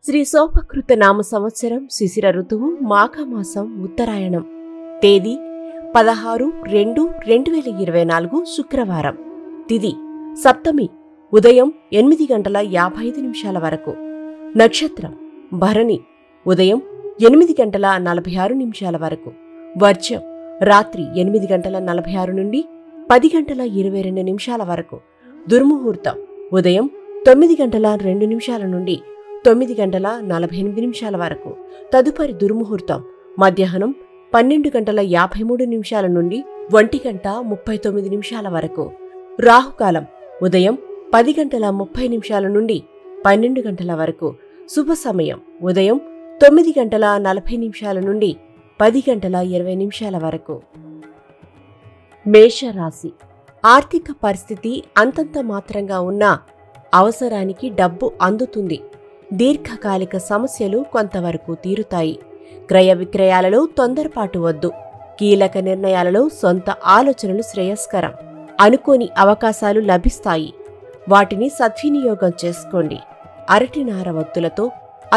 శ్రీ శోభకృత నామ సంవత్సరం శిశిర ఋతువు మాఘమాసం ఉత్తరాయణం. తేదీ 16-2-2024 శుక్రవారం. తిథి సప్తమి ఉదయం 8:55 వరకు. నక్షత్రం భరణి ఉదయం 8:46 వరకు. వర్జం రాత్రి 8:46 నుండి 10:22 వరకు. దుర్ముహూర్తం ఉదయం 9:02 నుండి 9:48 వరకు. తదుపరి దుర్ముహూర్తం మధ్యాహ్నం 12:53 నుండి 1:39 వరకు. రాహుకాలం ఉదయం 10:30 నుండి 12 గంటల వరకు. శుభ సమయం ఉదయం 9:40 నుండి 10:20 వరకు. మేషరాశి. ఆర్థిక పరిస్థితి అంతంత మాత్రంగా ఉన్నా అవసరానికి డబ్బు అందుతుంది. దీర్ఘకాలిక సమస్యలు కొంతవరకు తీరుతాయి. క్రయ విక్రయాలలో తొందరపాటు వద్దు. కీలక నిర్ణయాలలో సొంత ఆలోచనలు శ్రేయస్కరం. అనుకోని అవకాశాలు లభిస్తాయి. వాటిని సద్వినియోగం చేసుకోండి. అరటినార వత్తులతో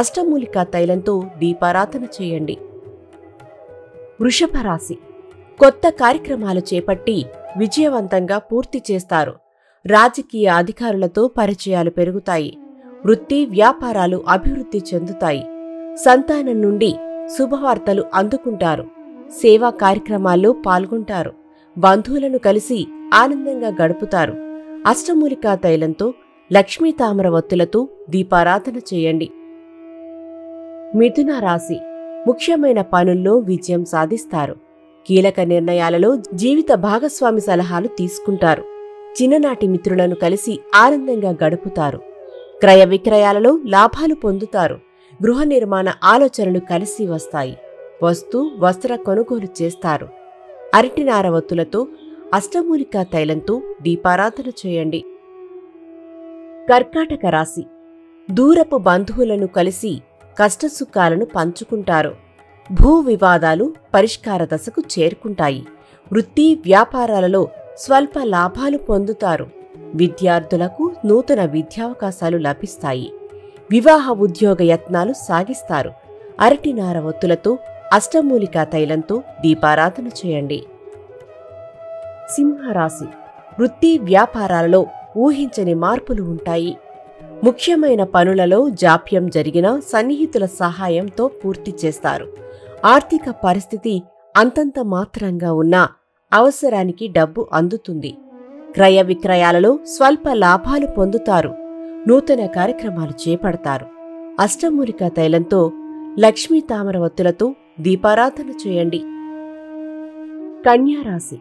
అష్టమూలికా తైలంతో దీపారాధన చేయండి. వృషభ రాశి. కొత్త కార్యక్రమాలు చేపట్టి విజయవంతంగా పూర్తి చేస్తారు. రాజకీయ అధికారులతో పరిచయాలు పెరుగుతాయి. వృత్తి వ్యాపారాలు అభివృద్ధి చెందుతాయి. సంతానం నుండి శుభవార్తలు అందుకుంటారు. సేవా కార్యక్రమాల్లో పాల్గొంటారు. బంధువులను కలిసి ఆనందంగా గడుపుతారు. అష్టమూలికా తైలంతో లక్ష్మీ తామర వత్తులతో దీపారాధన చేయండి. మిథున రాశి. ముఖ్యమైన పనుల్లో విజయం సాధిస్తారు. కీలక నిర్ణయాలలో జీవిత భాగస్వామి సలహాలు తీసుకుంటారు. చిన్ననాటి మిత్రులను కలిసి ఆనందంగా గడుపుతారు. క్రయ విక్రయాలలో లాభాలు పొందుతారు. గృహ నిర్మాణ ఆలోచనలు కలిసి వస్తాయి. వస్త్ర కొనుగోలు చేస్తారు. అరటినార వత్తులతో అష్టమూలికా తైలంతో దీపారాధన చేయండి. కర్కాటక రాశి. దూరపు బంధువులను కలిసి కష్టసుఖాలను పంచుకుంటారు. భూ వివాదాలు పరిష్కార దశకు చేరుకుంటాయి. వృత్తి వ్యాపారాలలో స్వల్ప లాభాలు పొందుతారు. విద్యార్థులకు నూతన విద్యావకాశాలు లభిస్తాయి. వివాహ ఉద్యోగ యత్నాలు సాగిస్తారు. అరటినార వత్తులతో అష్టమూలికా తైలంతో దీపారాధన చేయండి. సింహరాశి. వృత్తి వ్యాపారాలలో ఊహించని మార్పులు ఉంటాయి. ముఖ్యమైన పనులలో జాప్యం జరిగినా సన్నిహితుల సహాయంతో పూర్తి చేస్తారు. ఆర్థిక పరిస్థితి అంతంత మాత్రంగా ఉన్నా అవసరానికి డబ్బు అందుతుంది. క్రయ విక్రయాలలో స్వల్ప లాభాలు పొందుతారు. నూతన కార్యక్రమాలు చేపడతారు. అష్టమూలికా తైలంతో లక్ష్మీ తామర వత్తులతో దీపారాధన చేయండి. కన్యారాశి.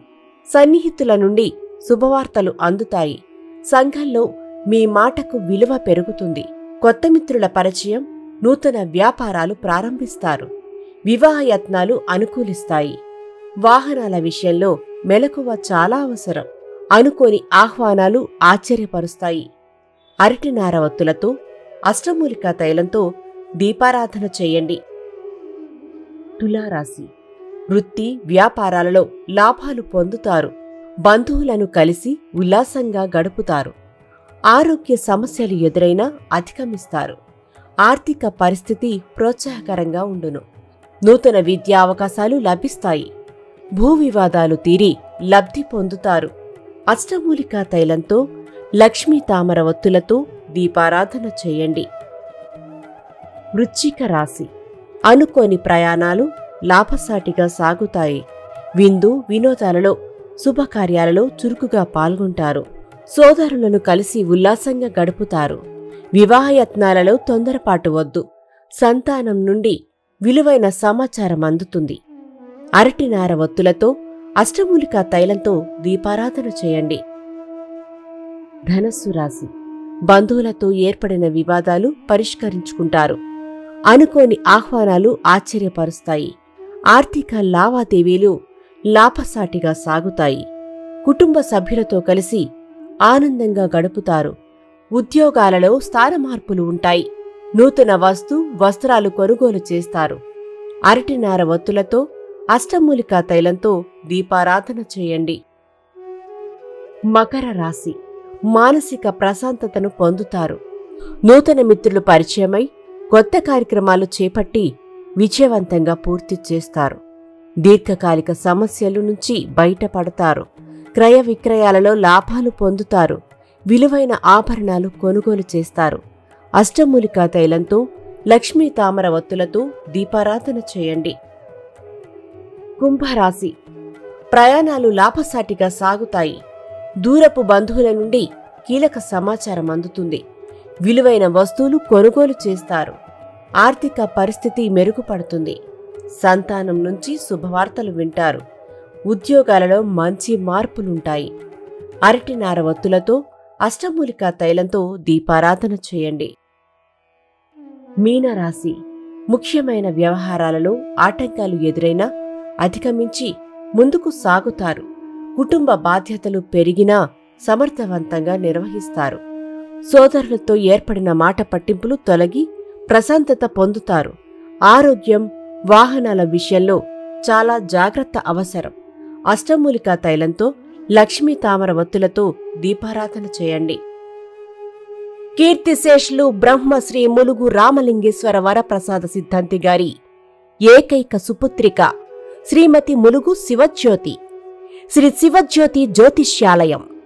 సన్నిహితుల నుండి శుభవార్తలు అందుతాయి. సంఘంలో మీ మాటకు విలువ పెరుగుతుంది. కొత్త మిత్రుల పరిచయం, నూతన వ్యాపారాలు ప్రారంభిస్తారు. వివాహ యత్నాలు అనుకూలిస్తాయి. వాహనాల విషయంలో మెలకువ చాలా అవసరం. అనుకోని ఆహ్వానాలు ఆశ్చర్యపరుస్తాయి. అరటినార వత్తులతో అష్టమూలికా తైలంతో దీపారాధన చేయండి. తులారాశి. వృత్తి వ్యాపారాలలో లాభాలు పొందుతారు. బంధువులను కలిసి ఉల్లాసంగా గడుపుతారు. ఆరోగ్య సమస్యలు ఎదురైనా అధిగమిస్తారు. ఆర్థిక పరిస్థితి ప్రోత్సాహకరంగా ఉండును. నూతన విద్యా అవకాశాలు లభిస్తాయి. భూ వివాదాలు తీరి లబ్ధి పొందుతారు. అష్టమూలికా తైలంతో లక్ష్మీ తామర వత్తులతో దీపారాధన చేయండి. వృశ్చిక రాశి. అనుకోని ప్రయాణాలు లాభసాటిగా సాగుతాయి. విందు వినోదాలలో శుభకార్యాలలో చురుకుగా పాల్గొంటారు. సోదరులను కలిసి ఉల్లాసంగా గడుపుతారు. వివాహయత్నాలలో తొందరపాటు వద్దు. సంతానం నుండి విలువైన సమాచారం అందుతుంది. అరటినార వత్తులతో అష్టమూలికా తైలంతో దీపారాధన చేయండి. ధనస్సు రాశి. బంధువులతో ఏర్పడిన వివాదాలు పరిష్కరించుకుంటారు. అనుకోని ఆహ్వానాలు ఆశ్చర్యపరుస్తాయి. ఆర్థిక లావాదేవీలు లాభసాటిగా సాగుతాయి. కుటుంబ సభ్యులతో కలిసి ఆనందంగా గడుపుతారు. ఉద్యోగాలలో స్థాన మార్పులు ఉంటాయి. నూతన వస్త్రాలు కొనుగోలు చేస్తారు. అరటినార వత్తులతో అష్టమూలికా తైలంతో దీపారాధన చేయండి. మకర రాశి. మానసిక ప్రశాంతతను పొందుతారు. నూతన మిత్రులు పరిచయమై కొత్త కార్యక్రమాలు చేపట్టి విజయవంతంగా పూర్తి చేస్తారు. దీర్ఘకాలిక సమస్యల నుంచి బయటపడతారు. క్రయ విక్రయాలలో లాభాలు పొందుతారు. విలువైన ఆభరణాలు కొనుగోలు చేస్తారు. అష్టమూలికా తైలంతో, లక్ష్మీ తామర వత్తులతో దీపారాధన చేయండి. కుంభరాశి. ప్రయాణాలు లాభసాటిగా సాగుతాయి. దూరపు బంధువుల నుండి కీలక సమాచారం అందుతుంది. విలువైన వస్తువులు కొనుగోలు చేస్తారు. ఆర్థిక పరిస్థితి మెరుగుపడుతుంది. సంతానం నుంచి శుభవార్తలు వింటారు. ఉద్యోగాలలో మంచి మార్పులుంటాయి. అరటినార వత్తులతో, అష్టమూలికా తైలంతో దీపారాధన చేయండి. మీనరాశి. ముఖ్యమైన వ్యవహారాలలో ఆటంకాలు ఎదురైనా అధిగమించి ముందుకు సాగుతారు. కుటుంబ బాధ్యతలు పెరిగినా సమర్థవంతంగా నిర్వహిస్తారు. సోదరులతో ఏర్పడిన మాట పట్టింపులు తొలగి ప్రశాంతత పొందుతారు. ఆరోగ్యం, వాహనాల విషయంలో చాలా జాగ్రత్త అవసరం. అష్టమూలికా తైలంతో, లక్ష్మీ తామర వత్తులతో దీపారాధన చేయండి. కీర్తిశేషులు బ్రహ్మశ్రీ ములుగు రామలింగేశ్వర వరప్రసాద సిద్ధాంతి గారి ఏకైక సుపుత్రిక శ్రీమతి ములుగు శివజ్యోతి, శ్రీ శివజ్యోతి జ్యోతిష్యాలయం.